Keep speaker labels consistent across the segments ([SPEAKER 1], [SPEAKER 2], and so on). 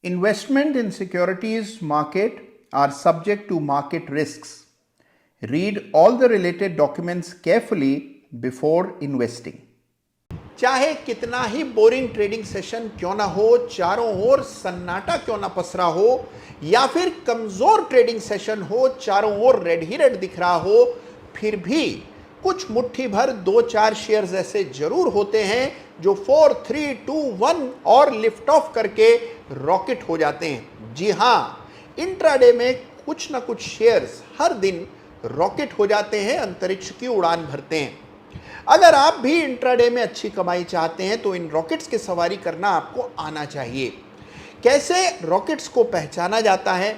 [SPEAKER 1] Investment in securities market are subject to market risks. Read all the related documents carefully before investing. चाहे कितना ही boring trading session क्यों ना हो, चारों ओर सन्नाटा क्यों ना पसरा हो, या फिर कमजोर ट्रेडिंग सेशन हो, चारों ओर रेड ही रेड दिख रहा हो, फिर भी कुछ मुट्ठी भर 2-4 शेयर्स ऐसे जरूर होते हैं जो 4, 3, 2, 1 और लिफ्ट ऑफ करके रॉकेट हो जाते हैं। जी हाँ, इंट्राडे में कुछ ना कुछ शेयर्स हर दिन रॉकेट हो जाते हैं, अंतरिक्ष की उड़ान भरते हैं। अगर आप भी इंट्राडे में अच्छी कमाई चाहते हैं तो इन रॉकेट्स की सवारी करना आपको आना चाहिए। कैसे रॉकेट्स को पहचाना जाता है,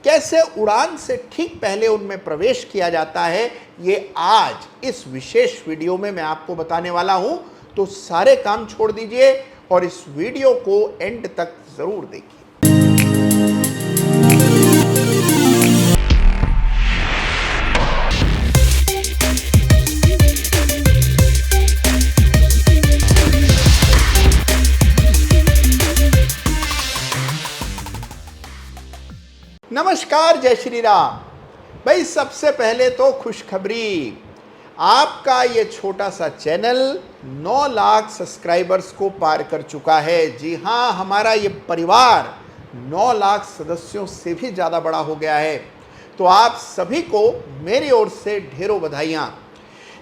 [SPEAKER 1] कैसे उड़ान से ठीक पहले उनमें प्रवेश किया जाता है, ये आज इस विशेष वीडियो में मैं आपको बताने वाला हूं। तो सारे काम छोड़ दीजिए और इस वीडियो को एंड तक जरूर देखिए। नमस्कार, जय श्री राम। भाई, सबसे पहले तो खुशखबरी, आपका ये छोटा सा चैनल 9 लाख सब्सक्राइबर्स को पार कर चुका है। जी हाँ, हमारा ये परिवार 9 लाख सदस्यों से भी ज़्यादा बड़ा हो गया है। तो आप सभी को मेरी ओर से ढेरों बधाइयाँ।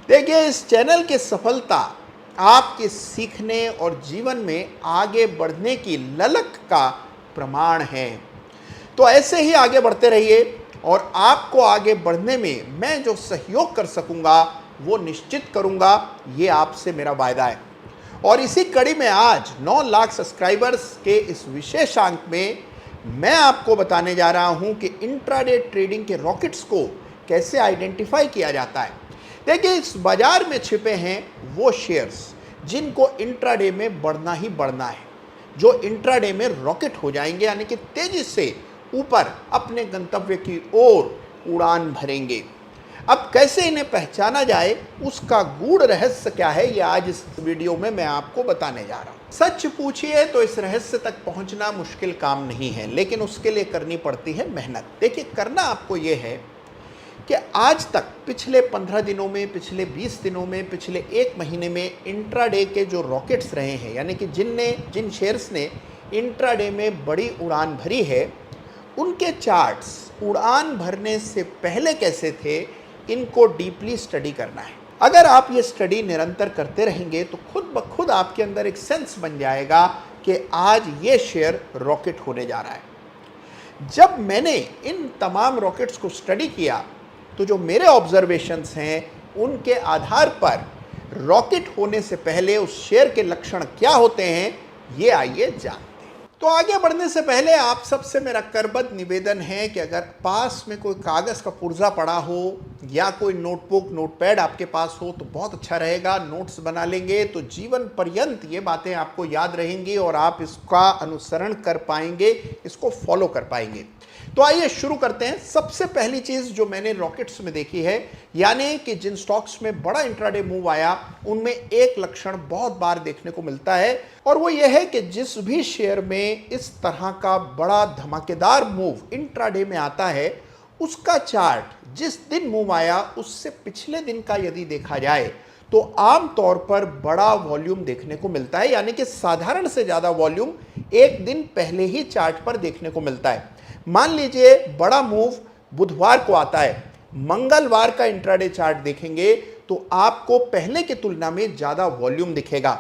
[SPEAKER 1] देखिए, इस चैनल की सफलता आपके सीखने और जीवन में आगे बढ़ने की ललक का प्रमाण है। तो ऐसे ही आगे बढ़ते रहिए और आपको आगे बढ़ने में मैं जो सहयोग कर सकूंगा वो निश्चित करूंगा, ये आपसे मेरा वायदा है। और इसी कड़ी में आज 9 लाख सब्सक्राइबर्स के इस विशेष अंक में मैं आपको बताने जा रहा हूं कि इंट्राडे ट्रेडिंग के रॉकेट्स को कैसे आइडेंटिफाई किया जाता है। देखिए, इस बाजार में छिपे हैं वो शेयर्स जिनको इंट्राडे में बढ़ना ही बढ़ना है, जो इंट्राडे में रॉकेट हो जाएंगे, यानी कि तेजी से ऊपर अपने गंतव्य की ओर उड़ान भरेंगे। अब कैसे इन्हें पहचाना जाए, उसका गूढ़ रहस्य क्या है, ये आज इस वीडियो में मैं आपको बताने जा रहा हूं। सच पूछिए तो इस रहस्य तक पहुंचना मुश्किल काम नहीं है, लेकिन उसके लिए करनी पड़ती है मेहनत। देखिए, करना आपको ये है कि आज तक पिछले 15 दिनों में, पिछले 20 दिनों में, पिछले 1 महीने में इंट्राडे के जो रॉकेट्स रहे हैं, यानी कि जिन शेयर्स ने इंट्राडे में बड़ी उड़ान भरी है, उनके चार्ट्स उड़ान भरने से पहले कैसे थे, इनको डीपली स्टडी करना है। अगर आप ये स्टडी निरंतर करते रहेंगे तो खुद ब खुद आपके अंदर एक सेंस बन जाएगा कि आज ये शेयर रॉकेट होने जा रहा है। जब मैंने इन तमाम रॉकेट्स को स्टडी किया तो जो मेरे ऑब्जर्वेशंस हैं, उनके आधार पर रॉकेट होने से पहले उस शेयर के लक्षण क्या होते हैं, ये आइए जानते हैं। तो आगे बढ़ने से पहले आप सबसे मेरा करबद्ध निवेदन है कि अगर पास में कोई कागज़ का पुर्जा पड़ा हो या कोई नोटबुक, नोटपैड आपके पास हो तो बहुत अच्छा रहेगा। नोट्स बना लेंगे तो जीवन पर्यंत ये बातें आपको याद रहेंगी और आप इसका अनुसरण कर पाएंगे, इसको फॉलो कर पाएंगे। तो आइए शुरू करते हैं। सबसे पहली चीज़ जो मैंने रॉकेट्स में देखी है, यानी कि जिन स्टॉक्स में बड़ा इंट्राडे मूव आया, उनमें एक लक्षण बहुत बार देखने को मिलता है, और वो ये है कि जिस भी शेयर में इस तरह का बड़ा धमाकेदार मूव इंट्राडे में आता है, उसका चार्ट जिस दिन मूव आया उससे पिछले दिन का यदि देखा जाए तो आमतौर पर बड़ा वॉल्यूम देखने को मिलता है, यानी कि साधारण से ज़्यादा वॉल्यूम एक दिन पहले ही चार्ट पर देखने को मिलता है। मान लीजिए बड़ा मूव बुधवार को आता है, मंगलवार का इंट्राडे चार्ट देखेंगे तो आपको पहले की तुलना में ज़्यादा वॉल्यूम दिखेगा।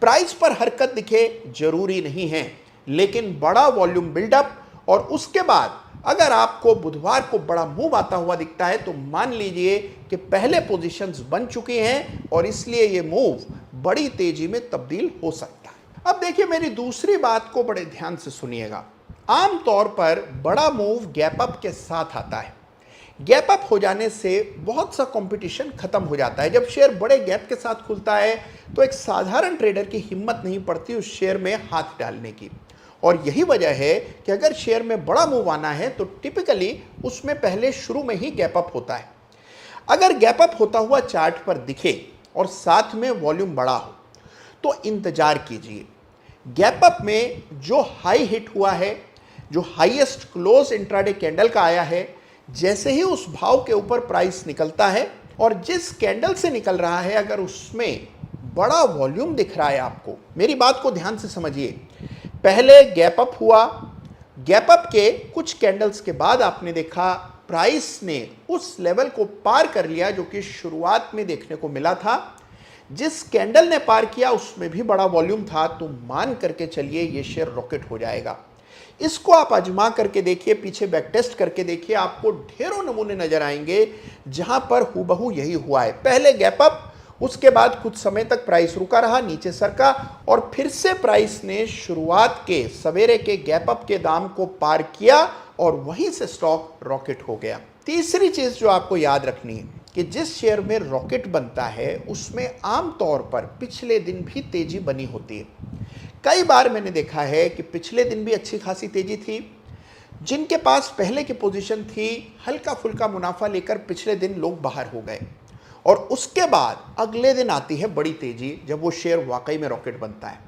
[SPEAKER 1] प्राइस पर हरकत दिखे जरूरी नहीं है, लेकिन बड़ा वॉल्यूम बिल्डअप और उसके बाद अगर आपको बुधवार को बड़ा मूव आता हुआ दिखता है तो मान लीजिए कि पहले पोजीशंस बन चुकी हैं और इसलिए ये मूव बड़ी तेजी में तब्दील हो सकता है। अब देखिए, मेरी दूसरी बात को बड़े ध्यान से सुनिएगा। आमतौर पर बड़ा मूव गैप अप के साथ आता है। गैप अप हो जाने से बहुत सा कंपटीशन खत्म हो जाता है। जब शेयर बड़े गैप के साथ खुलता है तो एक साधारण ट्रेडर की हिम्मत नहीं पड़ती उस शेयर में हाथ डालने की, और यही वजह है कि अगर शेयर में बड़ा मूव आना है तो टिपिकली उसमें पहले शुरू में ही गैप अप होता है। अगर गैप अप होता हुआ चार्ट पर दिखे और साथ में वॉल्यूम बड़ा हो तो इंतजार कीजिए। गैप अप में जो हाई हिट हुआ है जो हाईएस्ट क्लोज इंट्राडे कैंडल का आया है, जैसे ही उस भाव के ऊपर प्राइस निकलता है और जिस कैंडल से निकल रहा है, अगर उसमें बड़ा वॉल्यूम दिख रहा है आपको, मेरी बात को ध्यान से समझिए। पहले गैप अप हुआ, गैप अप के कुछ कैंडल्स के बाद आपने देखा प्राइस ने उस लेवल को पार कर लिया जो कि शुरुआत में देखने को मिला था। जिस कैंडल ने पार किया उसमें भी बड़ा वॉल्यूम था, तो मान करके चलिए ये शेयर रॉकेट हो जाएगा। इसको आप आजमा करके देखिए, पीछे बैक टेस्ट करके देखिए, आपको ढेरों नमूने नजर आएंगे जहां पर हूबहू यही हुआ है। पहले गैप अप, उसके बाद कुछ समय तक प्राइस रुका रहा, नीचे सरका और फिर से प्राइस ने शुरुआत के सवेरे के गैप अप के दाम को पार किया और वहीं से स्टॉक रॉकेट हो गया। तीसरी चीज जो आपको याद रखनी है कि जिस शेयर में रॉकेट बनता है उसमें आमतौर पर पिछले दिन भी तेजी बनी होती है। कई बार मैंने देखा है कि पिछले दिन भी अच्छी खासी तेजी थी, जिनके पास पहले की पोजीशन थी हल्का फुल्का मुनाफा लेकर पिछले दिन लोग बाहर हो गए और उसके बाद अगले दिन आती है बड़ी तेजी जब वो शेयर वाकई में रॉकेट बनता है।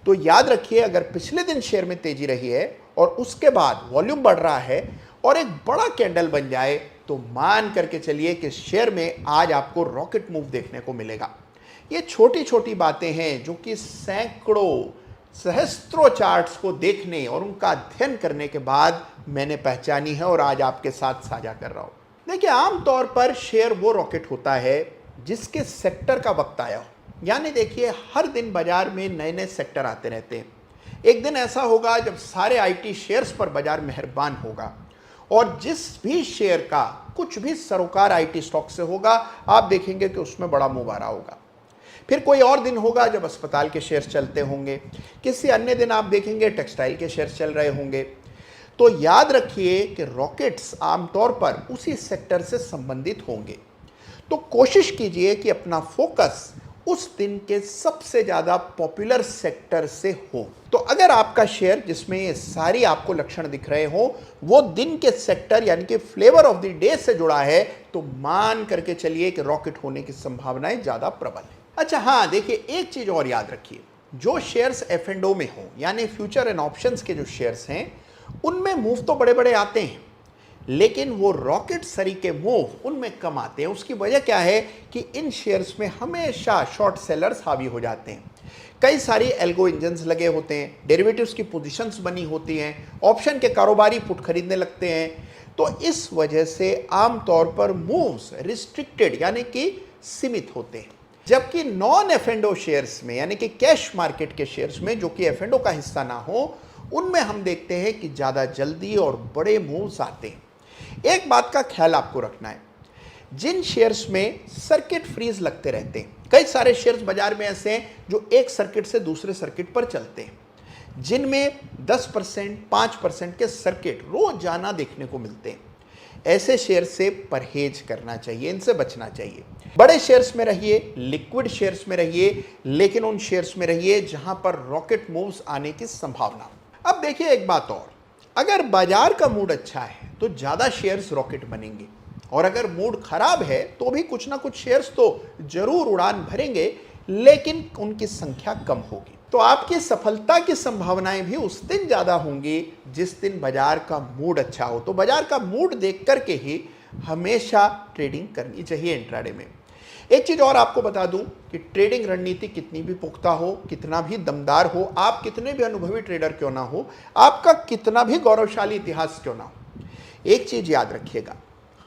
[SPEAKER 1] तो याद रखिए, अगर पिछले दिन शेयर में तेजी रही है और उसके बाद वॉल्यूम बढ़ रहा है और एक बड़ा कैंडल बन जाए, तो मान करके चलिए कि शेयर में आज आपको रॉकेट मूव देखने को मिलेगा। ये छोटी छोटी बातें हैं जो कि सैकड़ों सहस्त्रों चार्ट्स को देखने और उनका अध्ययन करने के बाद मैंने पहचानी है और आज आपके साथ साझा कर रहा हूं। देखिए, आमतौर पर शेयर वो रॉकेट होता है जिसके सेक्टर का वक्त आया हो। यानी देखिए, हर दिन बाजार में नए नए सेक्टर आते रहते हैं। एक दिन ऐसा होगा जब सारे आईटी शेयर्स पर बाजार मेहरबान होगा और जिस भी शेयर का कुछ भी सरोकार आईटी स्टॉक से होगा, आप देखेंगे कि उसमें बड़ा मूव आ रहा होगा। फिर कोई और दिन होगा जब अस्पताल के शेयर्स चलते होंगे, किसी अन्य दिन आप देखेंगे टेक्सटाइल के शेयर्स चल रहे होंगे। तो याद रखिए कि रॉकेट्स आमतौर पर उसी सेक्टर से संबंधित होंगे। तो कोशिश कीजिए कि अपना फोकस उस दिन के सबसे ज्यादा पॉपुलर सेक्टर से हो। तो अगर आपका शेयर जिसमें ये सारी आपको लक्षण दिख रहे हो वो दिन के सेक्टर यानी कि फ्लेवर ऑफ द डे से जुड़ा है, तो मान करके चलिए कि रॉकेट होने की संभावनाएं ज्यादा प्रबल है। अच्छा हाँ, देखिए एक चीज और याद रखिए, जो शेयर्स F&O में हो यानी फ्यूचर एंड ऑप्शंस के जो शेयर्स हैं, उनमें मूव तो बड़े बड़े आते हैं, लेकिन वो रॉकेट सरी के मूव उनमें कम आते हैं। उसकी वजह क्या है कि इन शेयर्स में हमेशा शॉर्ट सेलर्स हावी हो जाते हैं। कई सारी एल्गो इंजन्स लगे होते हैं, डेरिवेटिव्स की पोजीशंस बनी होती हैं, ऑप्शन के कारोबारी पुट खरीदने लगते हैं। तो इस वजह से आमतौर पर मूव्स रिस्ट्रिक्टेड यानी कि सीमित होते हैं। जबकि नॉन F&O शेयर्स में यानी कि कैश मार्केट के शेयर्स में, जो कि F&O का हिस्सा ना हो, उनमें हम देखते हैं कि ज़्यादा जल्दी और बड़े मूव्स आते हैं। एक बात का ख्याल आपको रखना है, जिन शेयर्स में सर्किट फ्रीज लगते रहते हैं, कई सारे शेयर्स बाजार में ऐसे हैं जो एक सर्किट से दूसरे सर्किट पर चलते हैं, जिनमें 10%, 5% के सर्किट रोजाना देखने को मिलते हैं। ऐसे शेयर से परहेज करना चाहिए, इनसे बचना चाहिए। बड़े शेयर्स में रहिए, लिक्विड शेयर्स में रहिए, लेकिन उन शेयर्स में रहिए जहां पर रॉकेट मूव्स आने की संभावना हो। अब देखिए एक बात और, अगर बाजार का मूड अच्छा है तो ज्यादा शेयर्स रॉकेट बनेंगे और अगर मूड खराब है तो भी कुछ ना कुछ शेयर्स तो जरूर उड़ान भरेंगे, लेकिन उनकी संख्या कम होगी। तो आपकी सफलता की संभावनाएं भी उस दिन ज्यादा होंगी जिस दिन बाजार का मूड अच्छा हो। तो बाजार का मूड देख करके ही हमेशा ट्रेडिंग करनी चाहिए इंट्राडे में। एक चीज और आपको बता दूं कि ट्रेडिंग रणनीति कितनी भी पुख्ता हो, कितना भी दमदार हो, आप कितने भी अनुभवी ट्रेडर क्यों ना हो, आपका कितना भी गौरवशाली इतिहास क्यों ना हो, एक चीज याद रखिएगा,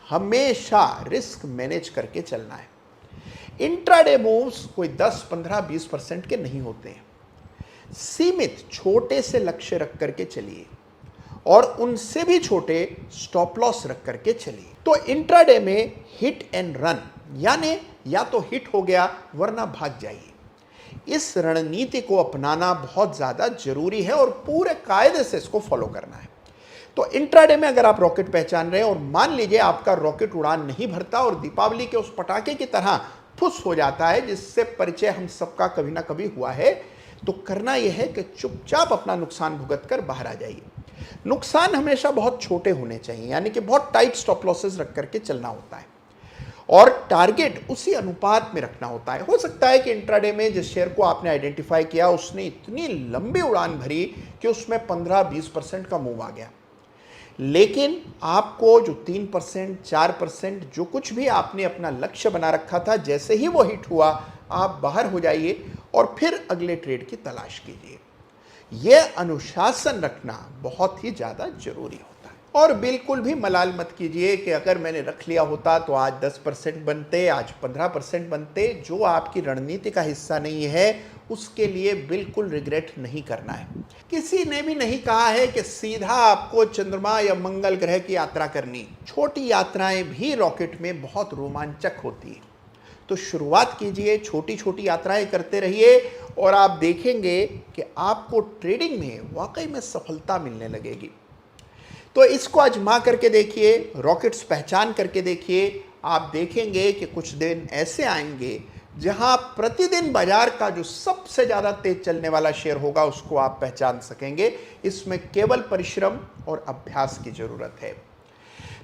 [SPEAKER 1] हमेशा रिस्क मैनेज करके चलना है। इंट्राडे मूव्स कोई 10, 15, 20% के नहीं होते हैं। सीमित छोटे से लक्ष्य रख करके चलिए और उनसे भी छोटे स्टॉप लॉस रख करके चलिए। तो इंट्राडे में हिट एंड रन यानी या तो हिट हो गया वरना भाग जाइए, इस रणनीति को अपनाना बहुत ज्यादा जरूरी है और पूरे कायदे से इसको फॉलो करना है। तो इंट्राडे में अगर आप रॉकेट पहचान रहे हैं और मान लीजिए आपका रॉकेट उड़ान नहीं भरता और दीपावली के उस पटाखे की तरह फुस हो जाता है जिससे परिचय हम सबका कभी ना कभी हुआ है, तो करना यह है कि चुपचाप अपना नुकसान भुगत कर बाहर आ जाइए। नुकसान हमेशा बहुत छोटे होने चाहिए, यानी कि बहुत टाइट स्टॉप लॉसेस रख करके चलना होता है और टारगेट उसी अनुपात में रखना होता है। हो सकता है कि इंट्राडे में जिस शेयर को आपने आइडेंटिफाई किया उसने इतनी लंबी उड़ान भरी कि उसमें 15-20% का मूव आ गया। लेकिन आपको जो 3%, 4% जो कुछ भी आपने अपना लक्ष्य बना रखा था, जैसे ही वो हिट हुआ, आप बाहर हो जाइए और फिर अगले ट्रेड की तलाश कीजिए। यह अनुशासन रखना बहुत ही ज़्यादा ज़रूरी होता है। और बिल्कुल भी मलाल मत कीजिए कि अगर मैंने रख लिया होता तो आज 10% बनते, आज 15% बनते। जो आपकी रणनीति का हिस्सा नहीं है, उसके लिए बिल्कुल रिग्रेट नहीं करना है। किसी ने भी नहीं कहा है कि सीधा आपको चंद्रमा या मंगल ग्रह की यात्रा करनी। छोटी यात्राएं भी रॉकेट में बहुत रोमांचक होती है। तो शुरुआत कीजिए, छोटी छोटी यात्राएं करते रहिए और आप देखेंगे कि आपको ट्रेडिंग में वाकई में सफलता मिलने लगेगी। तो इसको आजमा करके देखिए, रॉकेट्स पहचान करके देखिए। आप देखेंगे कि कुछ दिन ऐसे आएंगे जहां प्रतिदिन बाजार का जो सबसे ज़्यादा तेज चलने वाला शेयर होगा उसको आप पहचान सकेंगे। इसमें केवल परिश्रम और अभ्यास की ज़रूरत है।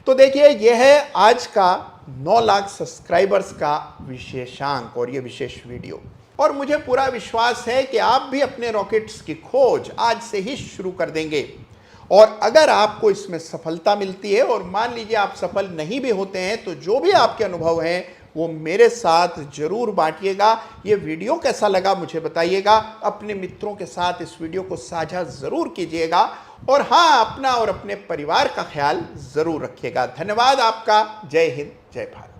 [SPEAKER 1] तो देखिए, यह है आज का 9 लाख सब्सक्राइबर्स का विशेषांक और ये विशेष वीडियो। और मुझे पूरा विश्वास है कि आप भी अपने रॉकेट्स की खोज आज से ही शुरू कर देंगे। और अगर आपको इसमें सफलता मिलती है, और मान लीजिए आप सफल नहीं भी होते हैं, तो जो भी आपके अनुभव हैं वो मेरे साथ जरूर बांटिएगा। ये वीडियो कैसा लगा मुझे बताइएगा। अपने मित्रों के साथ इस वीडियो को साझा जरूर कीजिएगा। और हाँ, अपना और अपने परिवार का ख्याल जरूर रखिएगा। धन्यवाद आपका। जय हिंद, जय भारत।